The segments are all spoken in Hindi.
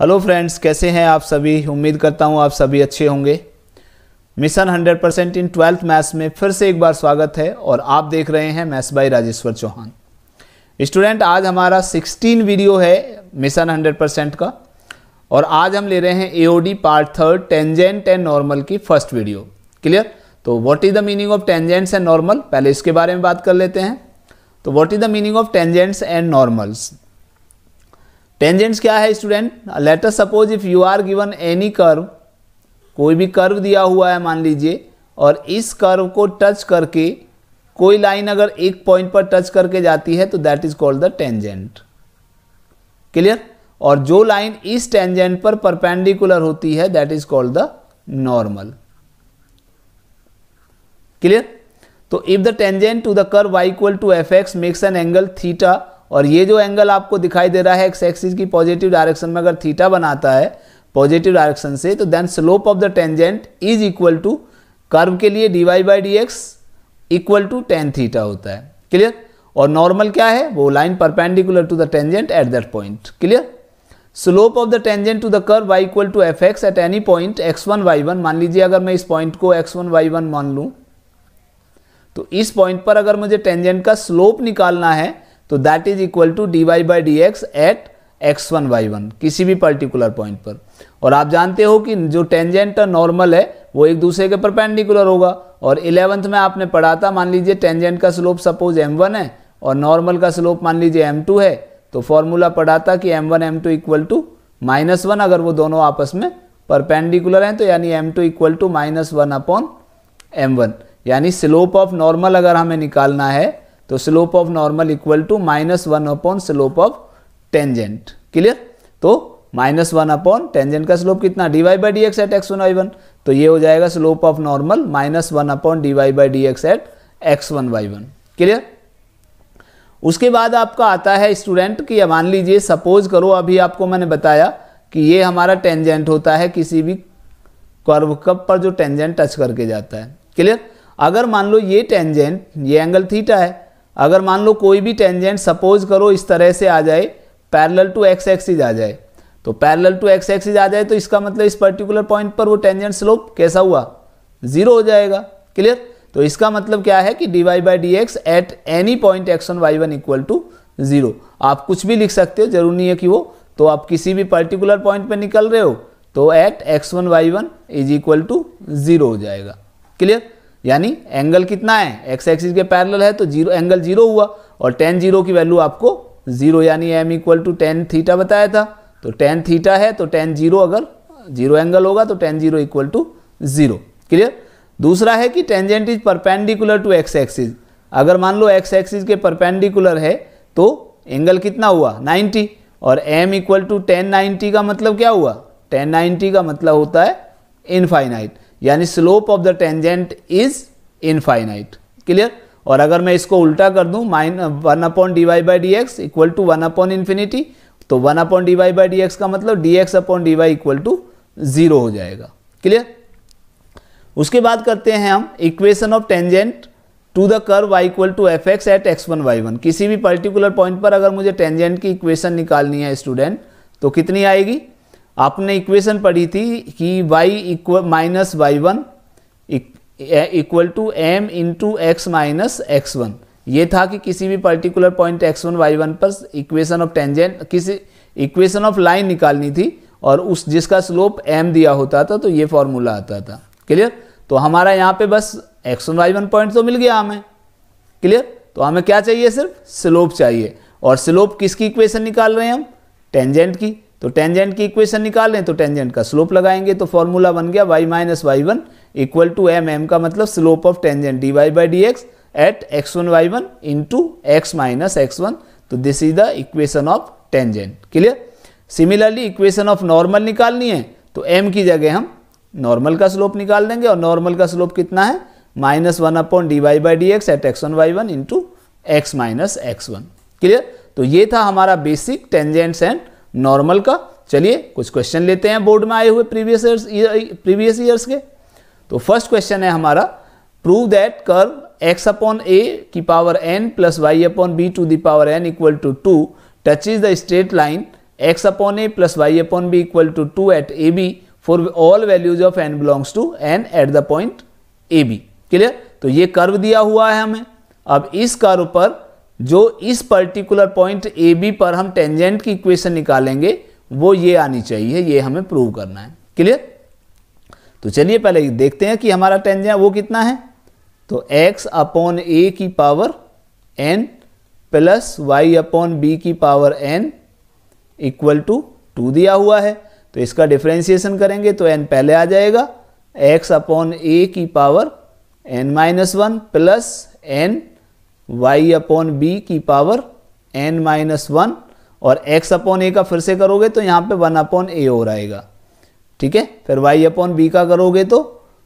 हेलो फ्रेंड्स, कैसे हैं आप सभी। उम्मीद करता हूं आप सभी अच्छे होंगे। मिशन 100% इन 12th मैथ्स में फिर से एक बार स्वागत है और आप देख रहे हैं maths by Rajeshwar Chauhan. Student, आज हमारा 16 वीडियो है मिशन 100% का और आज हम ले रहे हैं AOD part 3 tangent and normal की फर्स्ट वीडियो। क्लियर। तो what is the meaning of tangents and normal, पहले इसके बारे में बात कर लेते हैं। तो what is the meaning of tangents and normals. Tangents क्या है student. Let us suppose if you are given any curve, कोई भी कर्व दिया हुआ है मान लीजिए, और इस कर्व को टच करके कोई लाइन अगर एक पॉइंट पर टच करके जाती है तो that is called the tangent. Clear. और जो लाइन इस टेंजेंट पर परपेंडिकुलर होती है that is called the normal. Clear. तो if the tangent to the curve y equal to F X makes an angle theta, और ये जो एंगल आपको दिखाई दे रहा है एक्स एक्सिस की पॉजिटिव डायरेक्शन में अगर थीटा बनाता है पॉजिटिव डायरेक्शन से, तो then slope of the tangent is equal to curve के लिए dy by D x equal to tan theta होता है। क्लियर। और नॉर्मल क्या है, वो line perpendicular to the tangent at that point. Clear. Slope of the tangent to the curve y equal to F x at any point x1 y1, मान लीजिए अगर मैं इस पॉइंट को x1 y1 मान लूं, तो इस पॉइंट पर अगर मुझे टेंजेंट का स्लोप निकालना है तो that is equal to dy by D x at x1 y1, किसी भी पर्टिकुलर पॉइंट पर। और आप जानते हो कि जो टेंजेंट और नॉर्मल है वो एक दूसरे के परपेंडिकुलर होगा। और 11th में आपने पढ़ा था, मान लीजिए टेंजेंट का स्लोप सपोज m1 है और नॉर्मल का स्लोप मान लीजिए m2 है, तो फॉर्मूला पढ़ा था कि m1 m2 इक्वल टू -1 अगर वो दोनों आपस में परपेंडिकुलर हैं, तो यानी m2 equal to -1 upon m1। यानी स्लोप ऑफ नॉर्मल अगर हमें निकालना है तो slope of normal equal to -1 upon slope of tangent. Clear. तो -1 अपॉन टेंजेंट का स्लोप कितना, dy by D x at x1 y1, तो ये हो जाएगा slope of normal -1 upon dy by D x at x1 y1। Clear. उसके बाद आपका आता है स्टूडेंट कि मान लीजिए सपोज करो, अभी आपको मैंने बताया कि ये हमारा टेंजेंट होता है किसी भी कर्व कप पर जो टेंजेंट टच करके जाता है। क्लियर। अगर मान लो ये टेंजेंट, ये एंगल थीटा है, अगर मान लो कोई भी टेंजेंट सपोज करो इस तरह से आ जाए, पैरेलल टू एक्स एक्सिस आ जाए, तो पैरेलल टू एक्स एक्सिस आ जाए तो इसका मतलब इस पर्टिकुलर पॉइंट पर वो टेंजेंट स्लोप कैसा हुआ, 0 हो जाएगा। क्लियर। तो इसका मतलब क्या है कि dy by D x at any point x1 y1 equal to 0। आप कुछ भी लिख सकते हो, जरूरी नहीं है कि वो, तो आप किसी भी पर्टिकुलर पॉइंट पर निकल रहे हो तो eight x1 y1 is equal to 0 हो जाएगा। क्लियर। यानी एंगल कितना है, एक्स एक्सिस के पैरेलल है तो एंगल 0 हुआ, और tan 0 की वैल्यू आपको 0 यानी m equal to tan theta बताया था, तो tan थीटा है तो tan 0 अगर 0 एंगल होगा तो tan 0 इक्वल टू 0। क्लियर। दूसरा है कि tangent is perpendicular to x axis, अगर मान लो एक्स एक्सिस के परपेंडिकुलर है तो एंगल कितना हुआ 90, और m इक्वल टू tan 90 का मतलब क्या हुआ, tan 90 का मतलब होता है इनफाइनाइट, यानी slope of the tangent is infinite. Clear. और अगर मैं इसको उल्टा कर दूं, -1 upon dy by D x equal to 1 upon infinity, तो 1 upon dy by D x का मतलब dx upon dy equal to 0 हो जाएगा। क्लियर। उसके बाद करते हैं हम equation of tangent to the curve y equal to F x at x1 y1। किसी भी पर्टिकुलर पॉइंट पर अगर मुझे टेंजेंट की इक्वेशन निकालनी है स्टूडेंट, तो कितनी आएगी, आपने इक्वेशन पढ़ी थी कि y equal minus y1 equal to m into x minus x1। ये था कि किसी भी पर्टिकुलर पॉइंट x1 y1 पर इक्वेशन ऑफ टेंजेंट, किसी इक्वेशन ऑफ लाइन निकालनी थी और उस जिसका स्लोप m दिया होता था, तो ये फॉर्मूला आता था। क्लियर। तो हमारा यहाँ पे बस x1 y1 पॉइंट तो मिल गया हमें। क्लियर। तो हमें क्या चाहिए, सिर्फ स्लोप चाहिए, और स्लोप किसकी इक्वेशन निकाल रहे हैं हम, टेंजेंट की। तो टेंजेंट की इक्वेशन निकाल लें तो टेंजेंट का स्लोप लगाएंगे, तो फॉर्मूला बन गया y minus y1 equal to m का मतलब slope of tangent dy by D x at x1 y1 into x minus x1, तो this is the equation of tangent. Clear. Similarly equation of normal निकालनी है तो m की जगह हम नॉर्मल का स्लोप निकाल देंगे, और नॉर्मल का स्लोप कितना है, -1 upon dy by D x at x1 y1 into x minus x1। Clear. तो ये था हमारा बेसिक टेंजेंट्स एंड नॉर्मल का। चलिए कुछ क्वेश्चन लेते हैं बोर्ड में आए हुए प्रीवियस ईयर्स के। तो फर्स्ट क्वेश्चन है हमारा, prove that curve x upon a की power n plus y upon b to the power n equal to 2 touches the straight line x upon a plus y upon b equal to 2 at a b for all values of n belongs to n at the point a b. Clear? तो ये कर्व दिया हुआ है हमें। अब इस कर्व पर जो इस पर्टिकुलर पॉइंट ए बी पर हम टेंजेंट की इक्वेशन निकालेंगे वो ये आनी चाहिए, ये हमें प्रूव करना है। क्लियर? तो चलिए पहले देखते हैं कि हमारा टेंजेंट वो कितना है। तो x अपॉन ए की power n plus y upon B की पावर n इक्वल टू 2 दिया हुआ है। तो इसका डिफरेंशिएशन करेंगे तो n पहले आ जाएगा, x अपॉन ए की power n minus 1 plus n y upon B की पावर n माइनस 1, और x अपॉन ए का फिर से करोगे तो यहाँ पे 1 अपॉन ए और आएगा। ठीक है, फिर y अपॉन बी का करोगे तो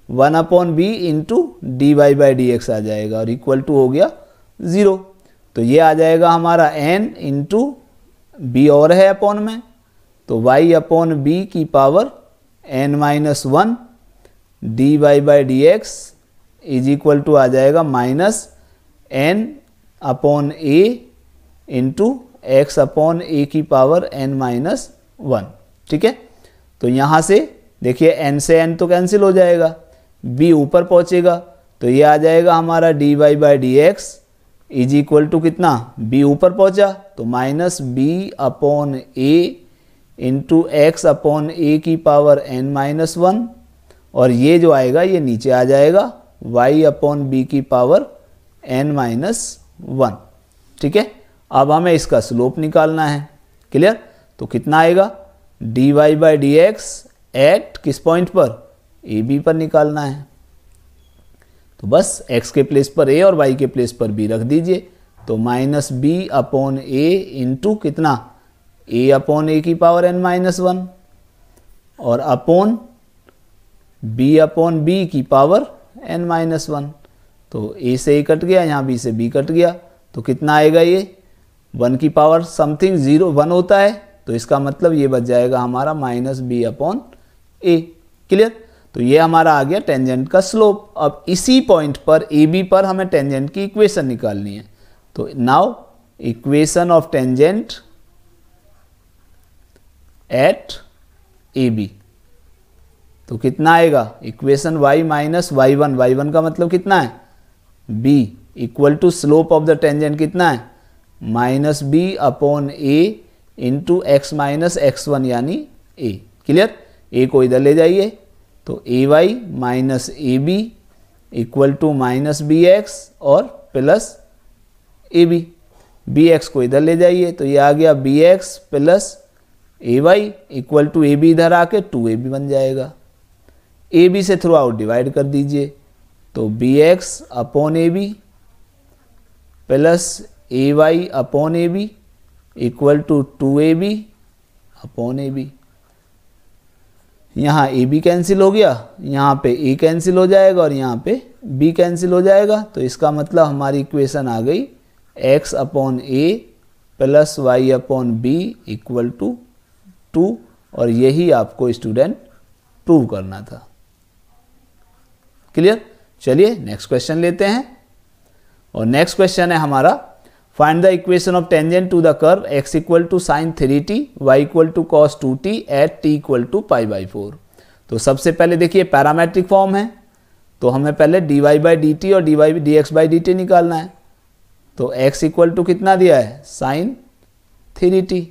1 upon B into D Y by D X आ जाएगा और इक्वल टू हो गया 0। तो ये आ जाएगा हमारा n इंटू बी और है अपॉन में, तो y अपॉन बी की power n minus 1 D Y by D x is equal to आ जाएगा माइनस n अपॉन ए इंटू एक्स अपॉन ए की पावर n माइनस 1। ठीक है, तो यहाँ से देखिए n से n तो कैंसिल हो जाएगा, b ऊपर पहुँचेगा तो ये आ जाएगा हमारा d Y by D x is equal to कितना, b ऊपर पहुँचा तो माइनस बी अपॉन ए इंटू एक्स अपॉन ए की पावर n माइनस 1, और ये जो आएगा ये नीचे आ जाएगा y अपॉन बी की पावर n माइनस 1। ठीक है, अब हमें इसका स्लोप निकालना है। क्लियर? तो कितना आएगा, d Y by D x at किस पॉइंट पर, ए बी पर निकालना है। तो बस x के प्लेस पर a और y के प्लेस पर b रख दीजिए, तो माइनस बी अपॉन ए इंटू कितना, a अपॉन ए की पावर n माइनस 1 और अपॉन b अपॉन बी की पावर n माइनस 1। तो a से a कट गया, यहाँ b से b कट गया, तो कितना आएगा, ये 1 की पावर समथिंग 0 1 होता है, तो इसका मतलब ये बच जाएगा हमारा माइनस बी अपॉन ए। क्लियर? तो ये हमारा आ गया टेंजेंट का स्लोप। अब इसी पॉइंट पर ए बी पर हमें टेंजेंट की इक्वेशन निकालनी है। तो now equation of tangent at a b, तो कितना आएगा, equation y minus y1, y1 का मतलब कितना है b equal to slope of the tangent कितना है, माइनस बी अपॉन ए इंटू एक्स माइनस x1 यानी a। क्लियर? a को इधर ले जाइए तो A Y minus A B equal to minus B X और plus A B, B X को इधर ले जाइए तो ये आ गया B X plus A Y equal to A B इधर आके 2ab बन जाएगा। ए बी से थ्रू आउट डिवाइड कर दीजिए, तो B X upon A B plus A Y upon A B equal to 2ab upon A B. यहाँ ए बी कैंसिल हो गया, यहाँ पे ए कैंसिल हो जाएगा और यहाँ पे बी कैंसिल हो जाएगा, तो इसका मतलब हमारी इक्वेशन आ गई x upon a plus y upon b equal to 2, और यही आपको स्टूडेंट प्रूव करना था। क्लियर? चलिए नेक्स्ट क्वेश्चन लेते हैं, और नेक्स्ट क्वेश्चन है हमारा find the equation of tangent to the curve x equal to sine 3t y equal to cos 2t at t equal to pi by 4। तो सबसे पहले देखिए पैरामेट्रिक फॉर्म है, तो हमें पहले dy बाई डी टी और dx बाई डी टी निकालना है। तो x इक्वल टू कितना दिया है, साइन 3t,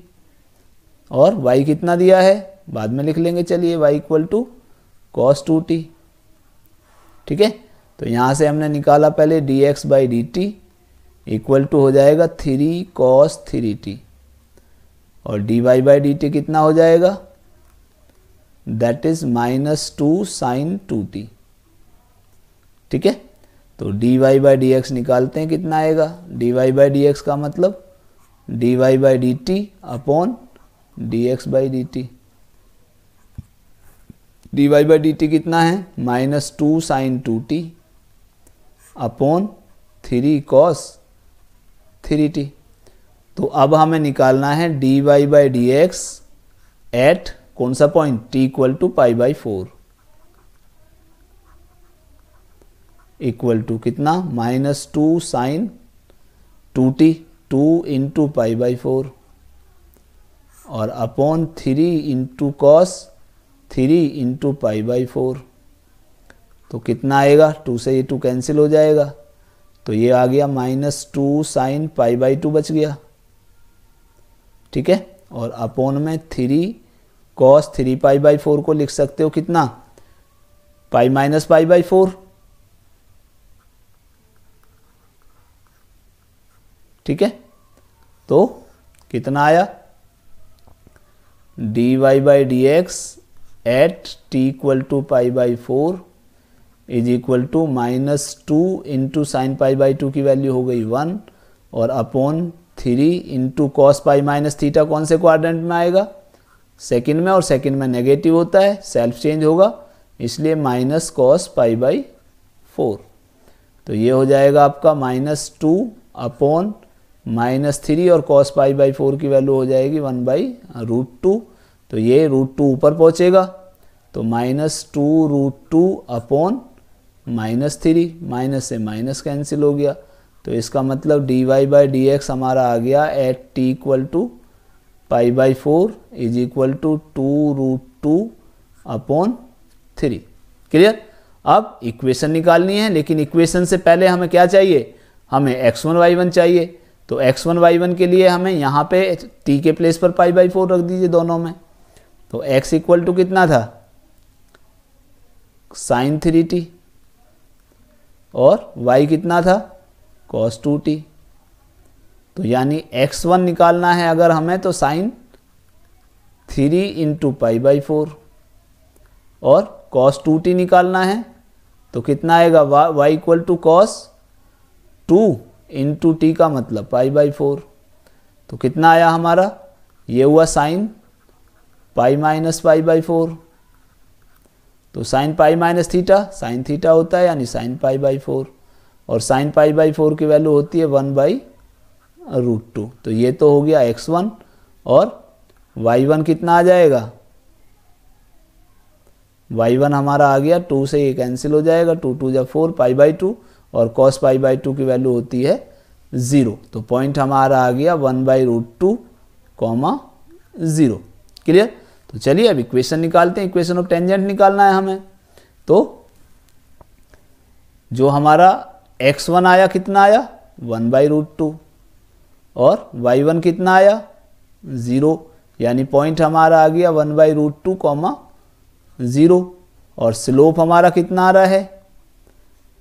और y कितना दिया है बाद में लिख लेंगे, चलिए y equal to cos 2t। ठीक है, तो यहाँ से हमने निकाला पहले dx by d t equal to हो जाएगा 3 cos 3t, और dy बाई डी टी कितना हो जाएगा, that is minus 2 sin 2t। ठीक है, तो dy बाई डी एक्स निकालते हैं, कितना आएगा, dy बाई डी एक्स का मतलब dy by d T upon dx by d T. dy by d T कितना है, minus 2 sin 2t upon 3 cos 3t। तो अब हमें निकालना है dy by D x at कौन सा point, t equal to pi by 4 equal to कितना, minus 2 sin 2t 2 into pi by 4 और अपॉन 3 इंटू कॉस 3 इंटू π/4। तो कितना आएगा, 2 से ये 2 कैंसिल हो जाएगा, तो ये आ गया -2 साइन π/2 बच गया, ठीक है। और अपॉन में 3 कॉस 3 π/4 को लिख सकते हो कितना, π - π/4, ठीक है। तो कितना आया, dy/dx at t = π/4 is equal to -2 into sine π/2 की वैल्यू हो गई 1 और अपॉन 3 इंटू कॉस π - थीटा कौन से क्वाड्रेंट में आएगा, सेकंड में, और सेकंड में नेगेटिव होता है, सेल्फ चेंज होगा, इसलिए माइनस कॉस π/4। तो ये हो जाएगा आपका -2 अपॉन -3 और कॉस π/4 की वैल्यू हो जाएगी 1/√2। तो ये √2 ऊपर पहुंचेगा, तो -2√2 अपॉन -3, माइनस से माइनस कैंसिल हो गया, तो इसका मतलब dy/dx हमारा आ गया at t = π/4 is equal to 2√2 upon 3। Clear. अब इक्वेशन निकालनी है, लेकिन इक्वेशन से पहले हमें क्या चाहिए, हमें x1 y1 चाहिए। तो x1 y1 के लिए हमें यहाँ पे t के प्लेस पर π/4 रख दीजिए दोनों में। तो x इक्वल टू कितना था, sin 3t, और y कितना था, cos 2t। तो यानी x1 निकालना है अगर हमें, तो sin 3 इंटू π/4, और cos 2t निकालना है तो कितना आएगा, y equal to cos 2 into t का मतलब π/4। तो कितना आया हमारा, ये हुआ sin π - π/4। तो sin π - थीटा sin थीटा होता है, यानी sin π/4, और sin π/4 की वैल्यू होती है 1/√2। तो ये तो हो गया x1, और y1 कितना आ जाएगा, y1 हमारा आ गया 2 से ये कैंसिल हो जाएगा, 2 2 = 4 π/2, और cos π/2 की वैल्यू होती है 0। तो पॉइंट हमारा आ गया 1/√2, 0। क्लियर। तो चलिए अब इक्वेशन निकालते हैं, इक्वेशन ऑफ टेंजेंट निकालना है हमें। तो जो हमारा x1 आया कितना आया, 1/√2, और y1 कितना आया, 0, यानी पॉइंट हमारा आ गया 1/√2, 0। और स्लोप हमारा कितना आ रहा है,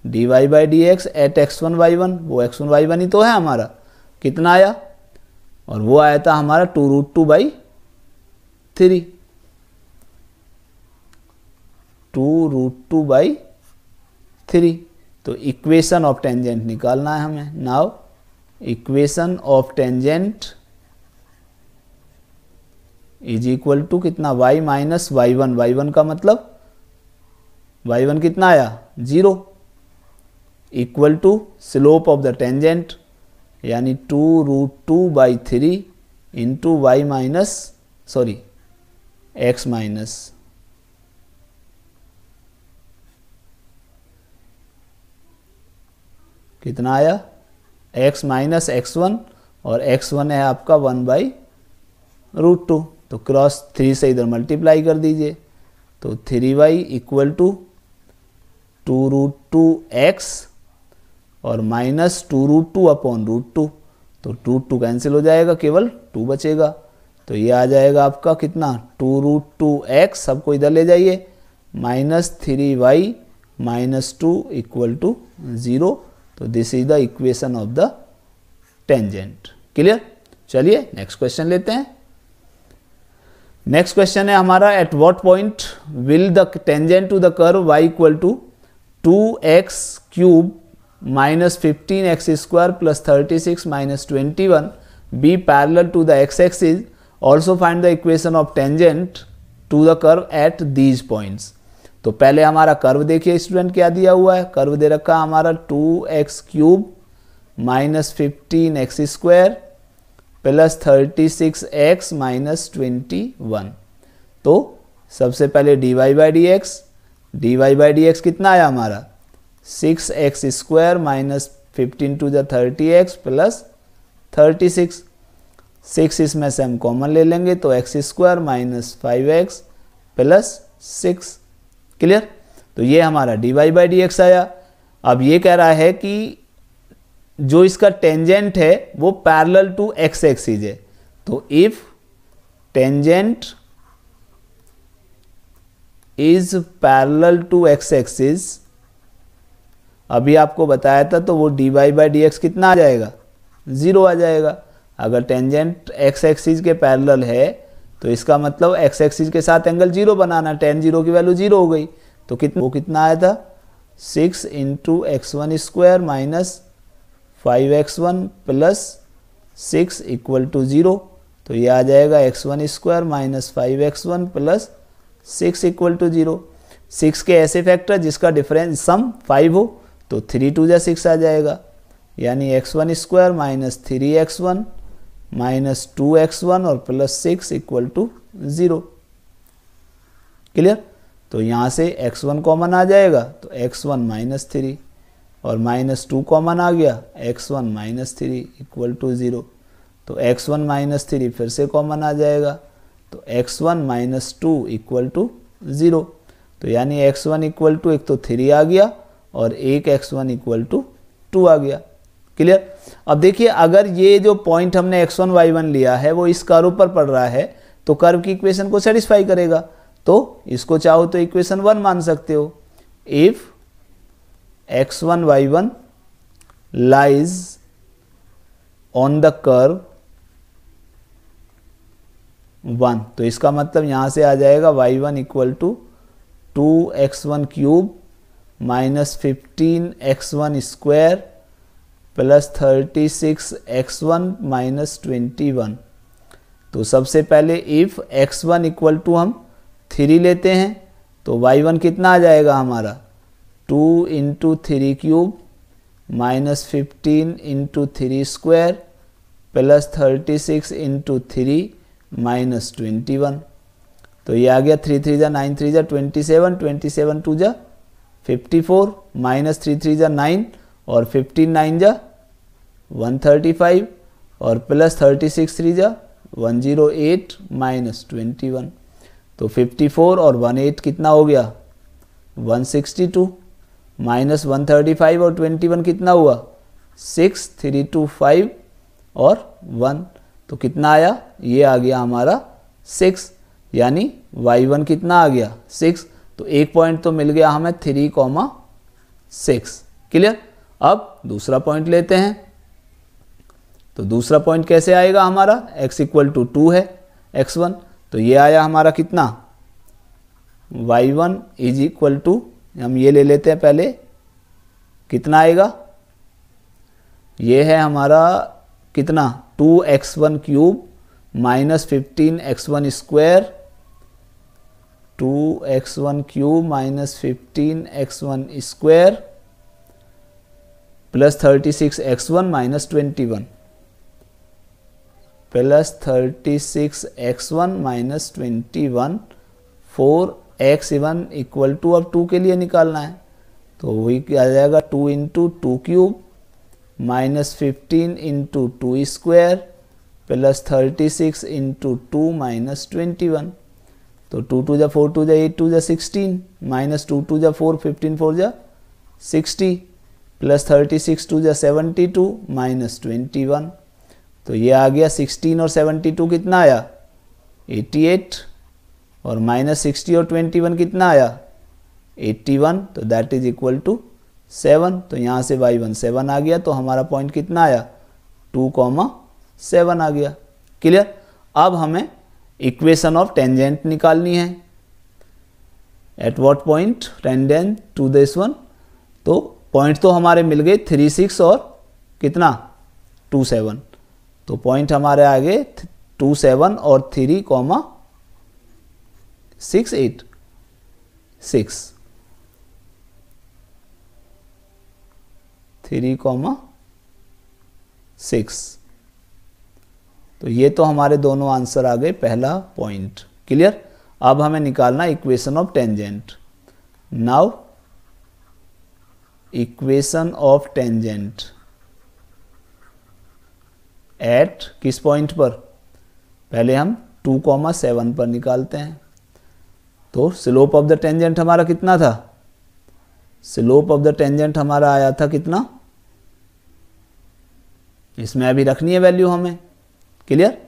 dy/dx एट x1 y1, वो x1 y1 ही तो है हमारा, कितना आया, और वो आया था हमारा 2√2/3, 2√2/3। तो इक्वेशन ऑफ टेंजेंट निकालना है हमें। Now equation of tangent is equal to कितना, y - y1, y1 का मतलब y1 कितना आया, 0, equal to slope of the tangent यानी 2√2/3 इंटू x माइनस कितना आया, x माइनस x1, और x1 है आपका 1/√2। तो क्रॉस 3 से इधर मल्टीप्लाई कर दीजिए, तो 3y इक्वल टू 2√2x और माइनस 2√2 अपॉन √2। तो 2 कैंसिल हो जाएगा, केवल 2 बचेगा। तो ये आ जाएगा आपका कितना, 2√2x, सबको इधर ले जाइए, minus 3y minus 2 equal to 0। तो this is the equation of the tangent. Clear. चलिए नेक्स्ट क्वेश्चन लेते हैं। नेक्स्ट क्वेश्चन है हमारा, at what point will the tangent to the curve y equal to 2x³ minus 15x² plus 36 minus 21 be parallel to the x axis. Also find the equation of tangent to the curve at these points. तो पहले हमारा कर्व देखिए स्टूडेंट क्या दिया हुआ है, कर्व दे रखा है हमारा 2x³ minus 15x² plus 36x minus 21। तो सबसे पहले dy/dx कितना आया हमारा, 6x² minus 15 to the 30x plus 36। 6 इसमें से हम कॉमन ले लेंगे तो x square minus 5x plus 6। Clear. तो ये हमारा dy/dx आया। अब ये कह रहा है कि जो इसका टेंजेंट है वो पैरेलल टू एक्स एक्सिस है, तो if tangent is parallel to x axis, अभी आपको बताया था, तो वो dy/dx कितना आ जाएगा, 0 आ जाएगा। अगर टेंजेंट एक्स एक्सिस के पैरेलल है तो इसका मतलब एक्स एक्सिस के साथ एंगल 0 बनाना, tan 0 की वैल्यू 0 हो गई। तो वो कितना आया था, 6 into x1 square minus 5x1 plus 6 equal to 0। तो ये आ जाएगा x1 square minus 5x1 plus 6 equal to 0। 6 के ऐसे फैक्टर जिसका डिफरेंस सम 5 हो, तो 3 2 जा 6 आ जाएगा, यानी x1 square minus 3x1 minus 2x1 और प्लस 6 इक्वल टू 0। क्लियर। तो यहाँ से x1 कॉमन आ जाएगा, तो x1 माइनस 3 और माइनस 2 कॉमन आ गया, x1 माइनस 3 इक्वल टू 0। तो x1 माइनस 3 फिर से कॉमन आ जाएगा, तो x1 माइनस 2 इक्वल टू 0। तो यानी x1 इक्वल टू एक तो 3 आ गया और एक x1 इक्वल टू 2 आ गया। क्लियर। अब देखिए, अगर ये जो पॉइंट हमने x1 y1 लिया है वो इस कर्व पर पड़ रहा है, तो कर्व की इक्वेशन को सेटिस्फाई करेगा, तो इसको चाहो तो इक्वेशन 1 मान सकते हो। If x1 y1 lies on the curve 1, तो इसका मतलब यहां से आ जाएगा y1 equal to 2x1 cube minus 15x1 square plus 36x1 minus 21। तो सबसे पहले इफ x1 इक्वल टू हम 3 लेते हैं, तो y1 कितना आ जाएगा हमारा, 2 into 3 cube minus 15 into 3 square plus 36 into 3 minus 21। तो ये आ गया 3 3 जा 9 3 जा 27, 27 2 जा 54 माइनस 3 3 जा 9 और 15 9 जा 135 और प्लस 36 3 जा 108 माइनस 21। तो 54 और 18 कितना हो गया, 162 माइनस 135 और 21 कितना हुआ, 6 3 2 5 और 1। तो कितना आया, ये आ गया हमारा 6, यानी y1 कितना आ गया 6। तो एक पॉइंट तो मिल गया हमें 3,6। क्लियर। अब दूसरा पॉइंट लेते हैं। तो दूसरा पॉइंट कैसे आएगा हमारा, x इक्वल टू 2 है x1, तो ये आया हमारा कितना, y1 इज इक्वल टू, हम ये ले लेते हैं पहले, कितना आएगा, ये है हमारा कितना 2x1 cube minus 15x1 square, 2x1 cube minus 15x1 square plus 36x1 minus 21 plus 36x1 minus 21 4x1 equal to, अब 2 के लिए निकालना है, तो वही क्या आ जाएगा, 2 into 2 cube minus 15 into 2 square plus 36 into 2 minus 21। तो 2 2 जा 4 2 जा 8 2 जा 16 माइनस 2 2 जा 4 15 4 जा 60 प्लस 36 2 जा 72 माइनस 21। तो ये आ गया 16 और 72 कितना आया, 88 और माइनस 60 और 21 कितना आया, 81। तो दैट इज इक्वल टू 7। तो यहाँ से y1 7 आ गया, तो हमारा पॉइंट कितना आया, 2,7 आ गया। क्लियर। अब हमें इक्वेशन ऑफ टेंजेंट निकालनी है। At what point tangent to this one, तो पॉइंट तो हमारे मिल गए 3 6 और कितना 2 7। तो पॉइंट हमारे आ गए 2 7 और 3, 6 8 6 3, 6। तो ये तो हमारे दोनों आंसर आ गए, पहला पॉइंट। क्लियर। अब हमें निकालना equation of tangent. Now equation of tangent eight किस पॉइंट पर, पहले हम 2,7 पर निकालते हैं। तो स्लोप ऑफ द टेंजेंट हमारा कितना था? स्लोप ऑफ द टेंजेंट हमारा आया था कितना? इसमें अभी रखनी है वैल्यू हमें, क्लियर?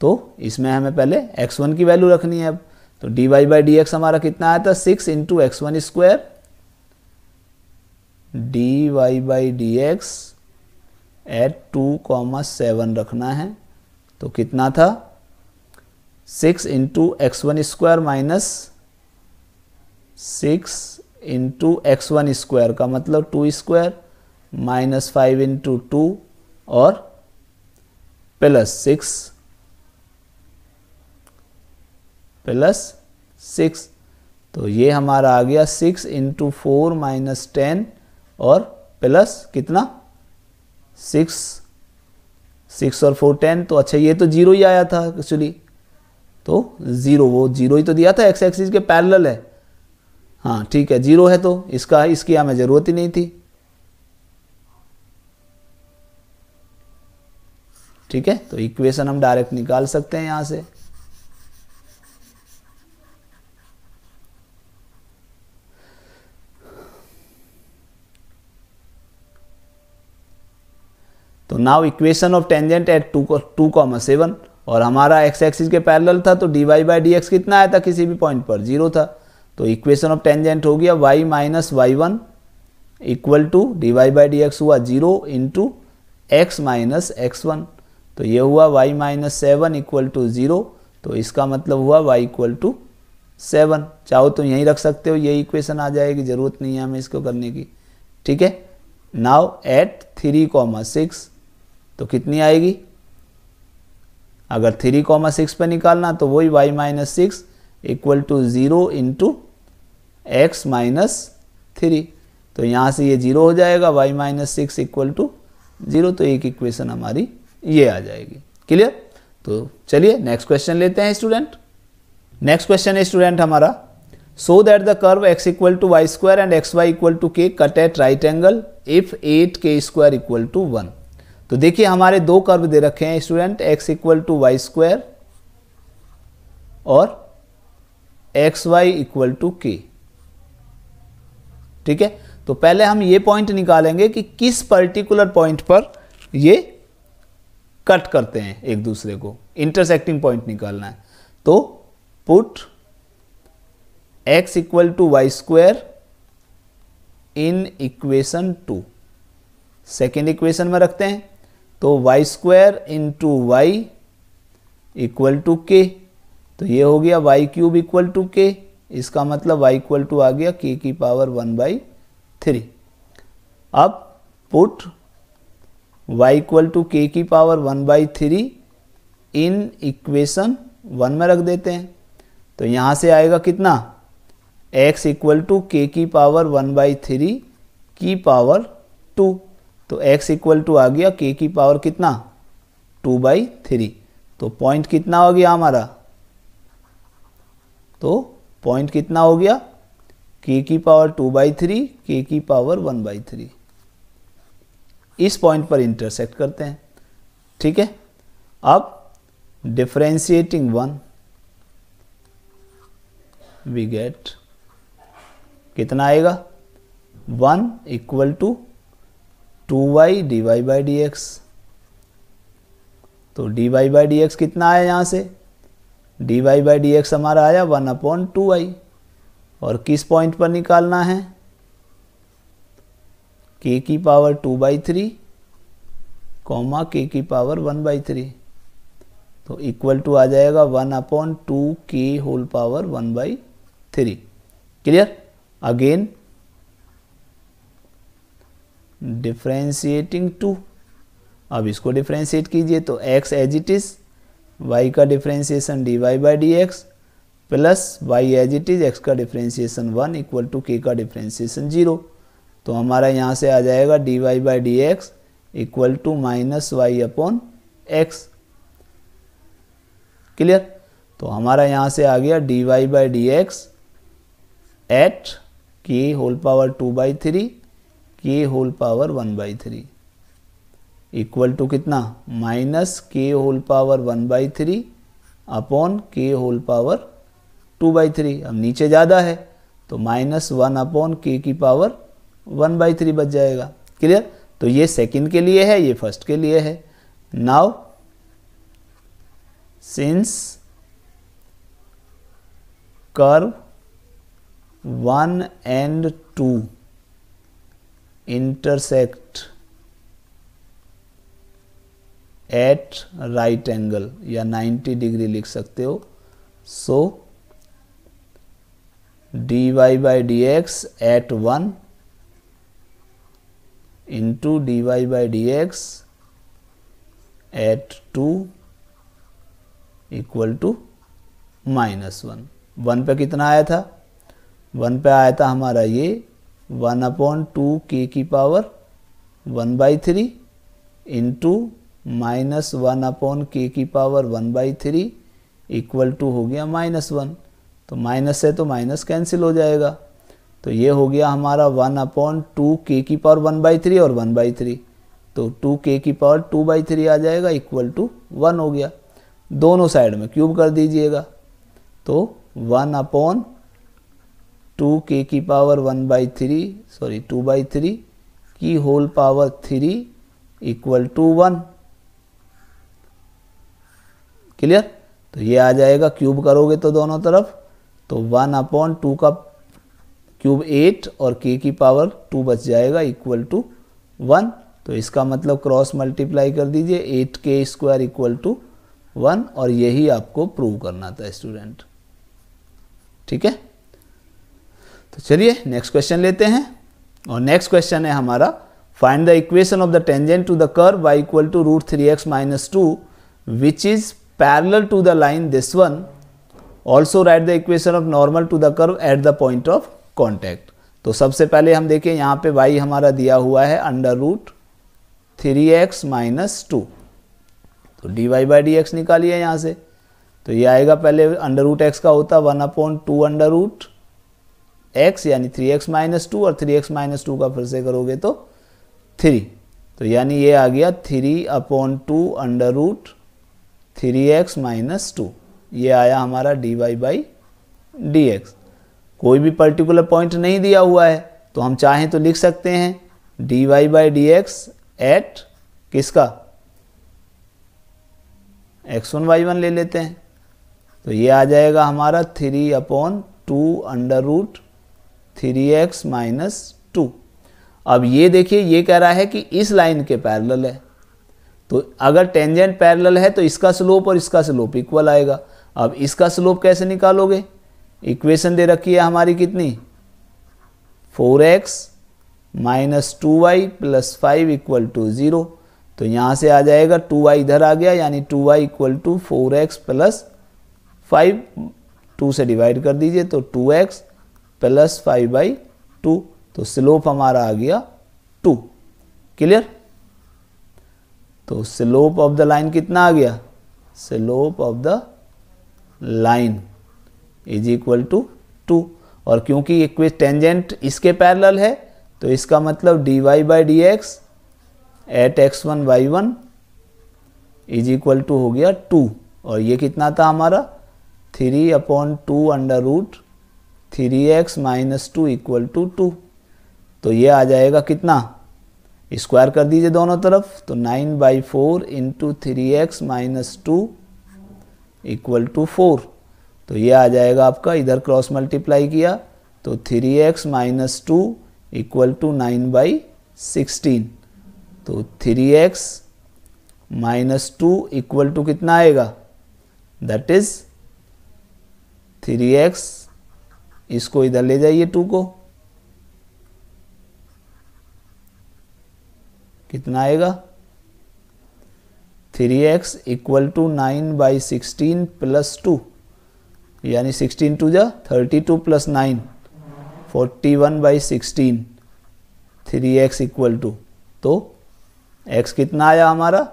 तो इसमें हमें पहले x1 की वैल्यू रखनी है। अब तो dy/dx हमारा कितना आया था? 6 × x1²। dy/dx एट 2,7 रखना है, तो कितना था? 6 × x1² माइनस 6 × x1² का मतलब 2² माइनस 5 × 2 और प्लस 6। तो ये हमारा आ गया 6 × 4 माइनस 10 और प्लस कितना? 6 और 4 10। तो अच्छा ये तो 0 ही आया था एक्चुअली, तो 0 वो 0 ही तो दिया था, एक्स एक्सिस के पैरेलल है। हाँ ठीक है, 0 है तो इसकी हमें ज़रूरत ही नहीं थी। ठीक है, तो इक्वेशन हम डायरेक्ट निकाल सकते हैं यहाँ से। तो now equation of tangent eight 2,7 और हमारा एक्स एक्सिस के पैरेलल था, तो dy/dx कितना आया था? किसी भी पॉइंट पर 0 था। तो इक्वेशन ऑफ टेंजेंट हो गया y - y1 equal to dy/dx हुआ 0 × x - x1। तो ये हुआ y - 7 इक्वल टू 0। तो इसका मतलब हुआ y = 7। चाहो तो यहीं रख सकते हो, ये इक्वेशन आ जाएगी, ज़रूरत नहीं है हमें इसको करने की। ठीक है, नाउ एट 3,6 तो कितनी आएगी? अगर 3,6 पे निकालना तो वही y - 6 इक्वल टू 0 × x - 3। तो यहाँ से ये 0 हो जाएगा, y - 6 इक्वल टू 0। तो एक इक्वेशन हमारी ये आ जाएगी, क्लियर? तो चलिए नेक्स्ट क्वेश्चन लेते हैं स्टूडेंट। नेक्स्ट क्वेश्चन है स्टूडेंट हमारा, so that the curve x = y² and xy = k cut at right angle if 8k² = 1। तो देखिए हमारे दो कर्व दे रखे हैं स्टूडेंट, x = y² और xy = k। ठीक है, तो पहले हम ये पॉइंट निकालेंगे कि किस पर्टिकुलर पॉइंट पर ये कट करते हैं एक दूसरे को, इंटरसेक्टिंग पॉइंट निकालना है। तो put x = y² in equation 2, second equation में रखते हैं। तो y² × y = k। तो ये हो गया y³ = k। इसका मतलब y = आ गया k⁻1/3। अब put y = k⁻1/3 in equation 1 में रख देते हैं। तो यहाँ से आएगा कितना? x = k⁻1/3 की पावर 2। तो x = आ गया k की पावर कितना? 2/3। तो पॉइंट कितना हो गया हमारा? तो पॉइंट कितना हो गया? k की पावर 2/3, k की पावर 1/3। इस पॉइंट पर इंटरसेक्ट करते हैं। ठीक है, अब डिफरेंशिएटिंग 1 वी गेट कितना आएगा? 1 = 2y dy/dx। तो dy/dx कितना आया यहाँ से? dy/dx हमारा आया 1/2y। और किस पॉइंट पर निकालना है? k की पावर 2/3, k की पावर 1/3। तो इक्वल टू आ जाएगा 1/2k whole power 1/3। Clear? Again differentiating 2। अब इसको डिफरेंशिएट कीजिए तो x as it is, y का differentiation dy/dx plus y as it is, x का डिफरेंशिएशन 1 इक्वल टू k का डिफरेंशिएशन 0। तो हमारा यहाँ से आ जाएगा dy/dx equal to -y/x। Clear? तो हमारा यहाँ से आ गया dy/dx at k whole power 2/3, k whole power 1/3 equal to कितना? -k whole power 1/3 upon k whole power 2/3। अब नीचे ज़्यादा है तो -1 अपॉन के की पावर 1/3 बच जाएगा। क्लियर? तो ये सेकंड के लिए है, ये फर्स्ट के लिए है। Now since curve 1 and 2 intersect at right angle या 90 डिग्री लिख सकते हो, so dy/dx at 1 into dy/dx at 2 equal to -1। 1 पे कितना आया था? 1 पे आया था हमारा ये 1/2 के की पावर 1/3 इंटू -1 अपॉन के की पावर 1/3 इक्वल टू हो गया -1। तो माइनस से तो माइनस कैंसिल हो जाएगा, तो ये हो गया हमारा 1/2 के की पावर 1/3 और 1/3, तो 2 के की पावर 2/3 आ जाएगा इक्वल टू 1 हो गया। दोनों साइड में क्यूब कर दीजिएगा, तो 1/2 के की पावर 2/3 की whole power 3 equal to 1। Clear? तो ये आ जाएगा, क्यूब करोगे तो दोनों तरफ, तो 1/2 का क्यूब 8 और के की पावर 2 बच जाएगा इक्वल टू 1। तो इसका मतलब क्रॉस मल्टीप्लाई कर दीजिए, 8k² इक्वल टू 1, और यही आपको प्रूव करना था स्टूडेंट। ठीक है, तो चलिए नेक्स्ट क्वेश्चन लेते हैं। और नेक्स्ट क्वेश्चन है हमारा, find the equation of the tangent to the curve y equal to √3x - 2 which is parallel to the line this one. Also write the equation of normal to the curve at the point of contact. तो सबसे पहले हम देखें, यहाँ पे y हमारा दिया हुआ है √3x - 2, तो dy/dx निकालिए यहाँ से। तो ये आएगा, पहले √x का होता 1/2 √x यानी 3x - 2, और 3x - 2 का फिर से करोगे तो 3, तो यानी ये आ गया 3/2 √3x - 2। ये आया हमारा dy/dx। कोई भी पर्टिकुलर पॉइंट नहीं दिया हुआ है, तो हम चाहें तो लिख सकते हैं dy/dx एट किसका, x1 y1 ले लेते हैं, तो ये आ जाएगा हमारा 3/2 √3x - 2। अब ये देखिए, ये कह रहा है कि इस लाइन के पैरेलल है, तो अगर टेंजेंट पैरेलल है तो इसका स्लोप और इसका स्लोप इक्वल आएगा। अब इसका स्लोप कैसे निकालोगे? इक्वेशन दे रखी है हमारी कितनी, 4x - 2y + 5 इक्वल टू 0। तो यहाँ से आ जाएगा 2y इधर आ गया, यानी 2y इक्वल टू 4x + 5, 2 से डिवाइड कर दीजिए तो 2x + 5/2, तो स्लोप हमारा आ गया 2। क्लियर? तो स्लोप ऑफ द लाइन कितना आ गया, slope of the line is equal to 2। और क्योंकि टेंजेंट इसके पैरेलल है, तो इसका मतलब dy/dx eight x1 y1 is equal to हो गया 2, और ये कितना था हमारा 3/2 √3x - 2 इक्वल टू 2। तो ये आ जाएगा कितना, स्क्वायर कर दीजिए दोनों तरफ, तो 9/4 इंटू 3x - 2 इक्वल टू 4। तो ये आ जाएगा आपका, इधर क्रॉस मल्टीप्लाई किया तो 3x - 2 इक्वल टू 9/16। तो 3x - 2 इक्वल टू कितना आएगा, दैट इज 3x, इसको इधर ले जाइए 2 को, कितना आएगा 3x इक्वल टू 9/16 + 2, यानी 16 2 जा 32 + 9 41/16, 3x इक्वल टू, तो x कितना आया हमारा,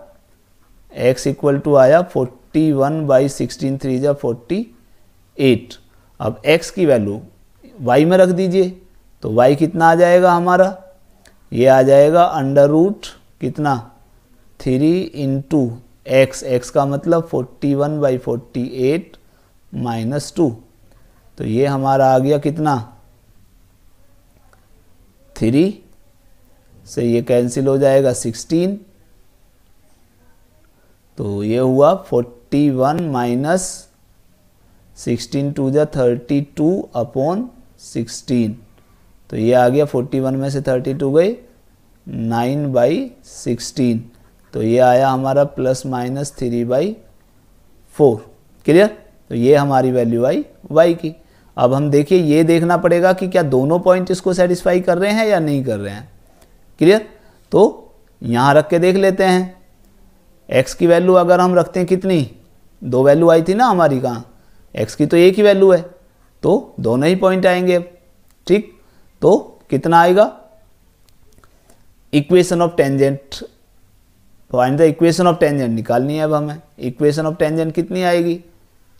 x इक्वल टू आया 41/16, 3 जा 48। अब x की वैल्यू y में रख दीजिए, तो y कितना आ जाएगा हमारा, ये आ जाएगा अंडर रूट कितना 3 इंटू x का मतलब 41/48 माइनस 2, तो ये हमारा आ गया कितना 3 से ये कैंसिल हो जाएगा 16, तो ये हुआ 41 माइनस 16 टू जा 32 अपॉन 16, तो ये आ गया 41 में से 32 गई 9/16, तो ये आया हमारा प्लस माइनस 3/4। क्लियर? तो ये हमारी वैल्यू आई y की। अब हम देखिए ये देखना पड़ेगा कि क्या दोनों पॉइंट इसको सेटिस्फाई कर रहे हैं या नहीं कर रहे हैं। क्लियर? तो यहाँ रख के देख लेते हैं। x की वैल्यू अगर हम रखते हैं कितनी, 2 वैल्यू आई थी ना हमारी, कहाँ x की तो एक ही वैल्यू है, तो दोनों ही पॉइंट आएंगे। ठीक, तो कितना आएगा, equation of tangent, find the equation of tangent निकालनी है अब हमें। इक्वेशन ऑफ टेंजेंट कितनी आएगी,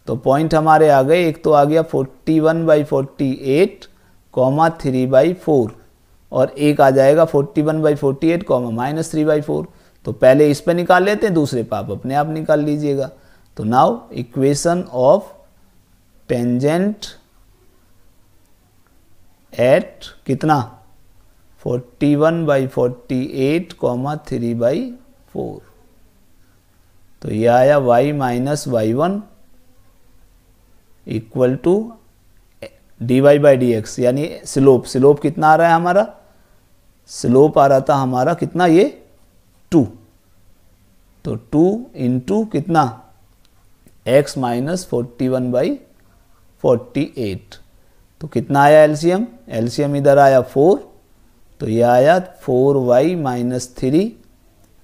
तो पॉइंट हमारे आ गए, एक तो आ गया 41/48 कॉमा 3/4 और एक आ जाएगा 41/48 कॉमा माइनस 3/4। तो पहले इस पे निकाल लेते हैं, दूसरे पे आप अपने आप निकाल लीजिएगा। तो now equation of tangent eight कितना 41/48 कॉमा 3/4, तो ये आया y minus y1 equal to dy/dx, यानी स्लोप कितना आ रहा है हमारा, स्लोप आ रहा था हमारा कितना, ये 2, तो 2 इंटू कितना x माइनस 41/48, तो कितना आया एलसीएम, एलसीएम इधर आया 4, तो ये आया 4y माइनस 3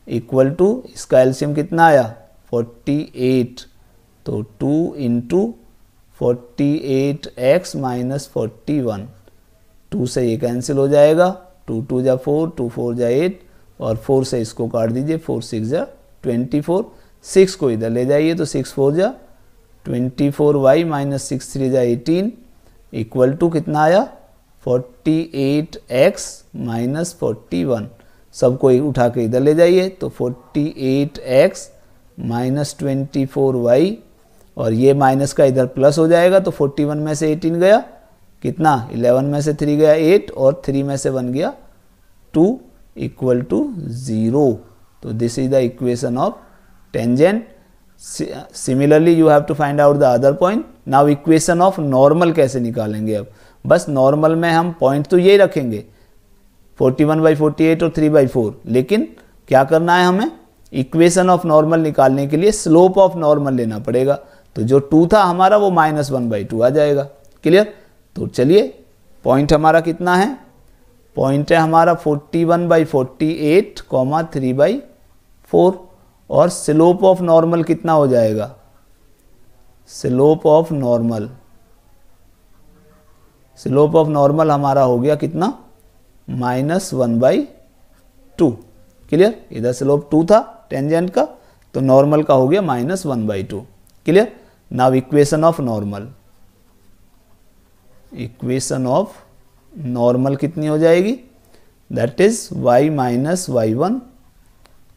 इक्वल टू, इसका एलसीएम कितना आया 48, तो 2 इंटू 48x माइनस 41, 2 से ये कैंसिल हो जाएगा, 2 2 जा 4, 2 4 जा 8 और 4 से इसको काट दीजिए, 4 6 जा 24, 6 को इधर ले जाइए तो 6 4 जा 24y माइनस 6 3 जा 18 इक्वल टू कितना आया 48x माइनस 41, सबको उठा के इधर ले जाइए तो 48x माइनस 24y और ये माइनस का इधर प्लस हो जाएगा, तो 41 में से 18 गया कितना, 11 में से 3 गया 8 और 3 में से 1 गया 2 इक्वल टू 0। तो this is the equation of tangent. Similarly you have to find out the other point. Now equation of normal कैसे निकालेंगे, अब बस नॉर्मल में हम पॉइंट तो यही रखेंगे 41/48 और 3/4, लेकिन क्या करना है हमें, इक्वेशन ऑफ नॉर्मल निकालने के लिए स्लोप ऑफ नॉर्मल लेना पड़ेगा, तो जो 2 था हमारा वो -1/2 आ जाएगा। क्लियर? तो चलिए पॉइंट हमारा कितना है, पॉइंट है हमारा 41/48 कॉमा 3/4 और स्लोप ऑफ नॉर्मल कितना हो जाएगा, slope of normal, slope of normal हमारा हो गया कितना -1/2। क्लियर? इधर स्लोप 2 था टेंजेंट का, तो नॉर्मल का हो गया -1/2। Clear? Now equation of normal, equation of normal कितनी हो जाएगी, that is y minus y1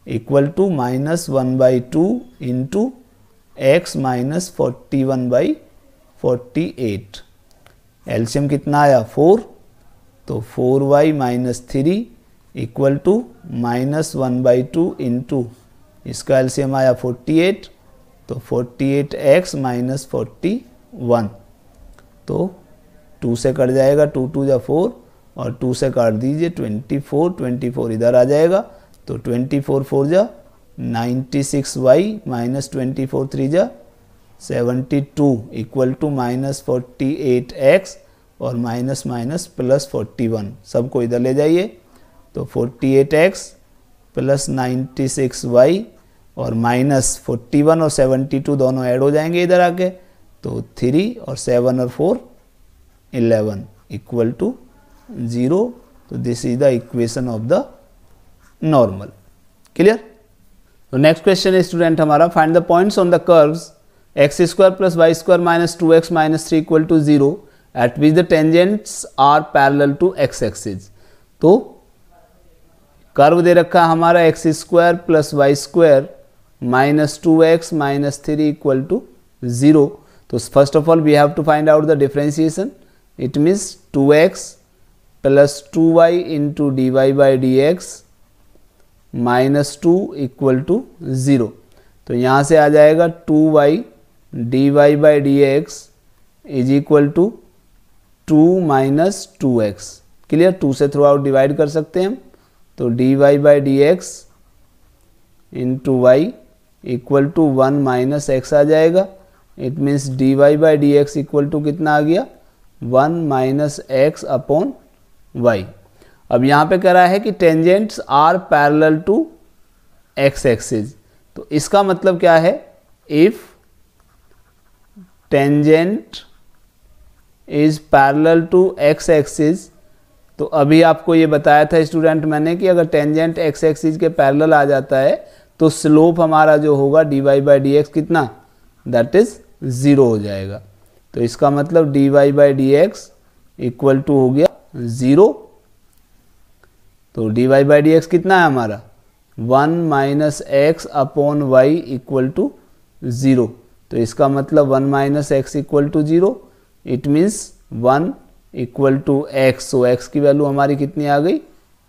equal to -1/2 into x minus 41/48। LCM कितना आया 4, तो 4y minus 3 equal to -1/2 into इसका एलसीएम आया 48, तो 48x माइनस 41, तो 2 से कट जाएगा, 2 2 जा 4 और 2 से काट दीजिए 24, 24 इधर आ जाएगा, तो 24 4 जा 96y माइनस 24 3 जा 72 इक्वल टू -48x और माइनस माइनस प्लस 41, सबको इधर ले जाइए, तो 48x प्लस 96y और माइनस 41 और 72 दोनों ऐड हो जाएंगे इधर आके, तो 3 और 7 और 4 11 इक्वल टू 0। तो this is the equation of the normal. Clear? तो नेक्स्ट क्वेश्चन है स्टूडेंट हमारा, find the points on the curves x² plus y² minus 2x minus 3 equal to 0 at which the tangents are parallel to x axis. तो कर्व दे रखा है हमारा x² प्लस y² -2x - 3 = 0. तो first of all we have to find out the differentiation. It means 2x + 2y × dy/dx -2 = 0. तो यहाँ से आ जाएगा 2y dy/dx = 2 - 2x. क्लियर. 2 से थ्रू आउट डिवाइड कर सकते हैं हम. तो dy/dx × y = 1 - x आ जाएगा. इट मीन्स dy/dx = कितना आ गया? 1 - x अपॉन y. अब यहाँ पे कह रहा है कि tangents are parallel to x axis. तो इसका मतलब क्या है? If tangent is parallel to x axis, तो अभी आपको ये बताया था स्टूडेंट मैंने कि अगर टेंजेंट x एक्सिस के पैरेलल आ जाता है तो स्लोप हमारा जो होगा dy/dx कितना? दैट इज 0 हो जाएगा. तो इसका मतलब dy/dx = हो गया 0. तो dy/dx कितना है हमारा? 1 - x अपॉन y = 0. तो इसका मतलब 1 - x = 0. It means 1 = x. So x की वैल्यू हमारी कितनी आ गई?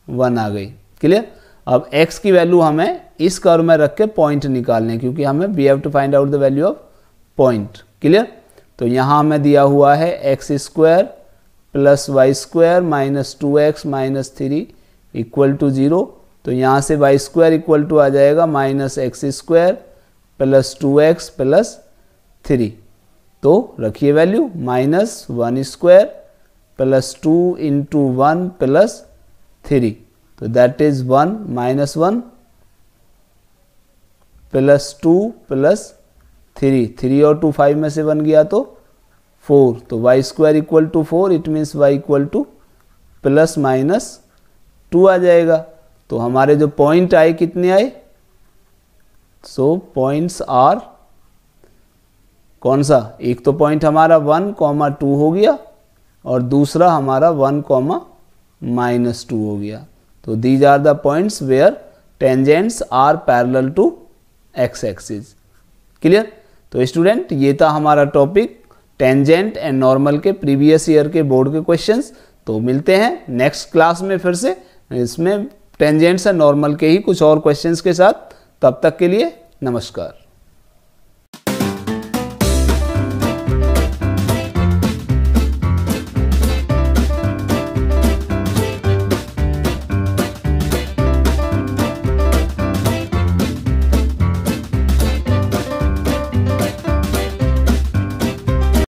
1 आ गई. क्लियर. अब x की वैल्यू हमें इस कर्व में रख के पॉइंट निकालने, क्योंकि हमें we have to find out the value of point. Clear. तो यहाँ हमें दिया हुआ है x² + y² - 2x - 3 = 0. तो यहाँ से y² = आ जाएगा -x² + 2x + 3. तो रखिए वैल्यू -1² + 2 × 1 + 3. तो दैट इज 1 - 1 + 2 + 3. 3 और 2 5 में से 1 गया तो 4. तो y² = 4. इट मीन्स y = ±2 आ जाएगा. तो हमारे जो पॉइंट आए कितने आए? सो पॉइंट्स आर कौन सा? एक तो पॉइंट हमारा 1, 2 हो गया और दूसरा हमारा 1, -2 हो गया. तो these are the points where tangents are parallel to x axis. Clear. तो स्टूडेंट ये था हमारा टॉपिक टेंजेंट एंड नॉर्मल के प्रीवियस ईयर के बोर्ड के क्वेश्चंस. तो मिलते हैं नेक्स्ट क्लास में फिर से इसमें टेंजेंट्स एंड नॉर्मल के ही कुछ और क्वेश्चंस के साथ. तब तक के लिए नमस्कार.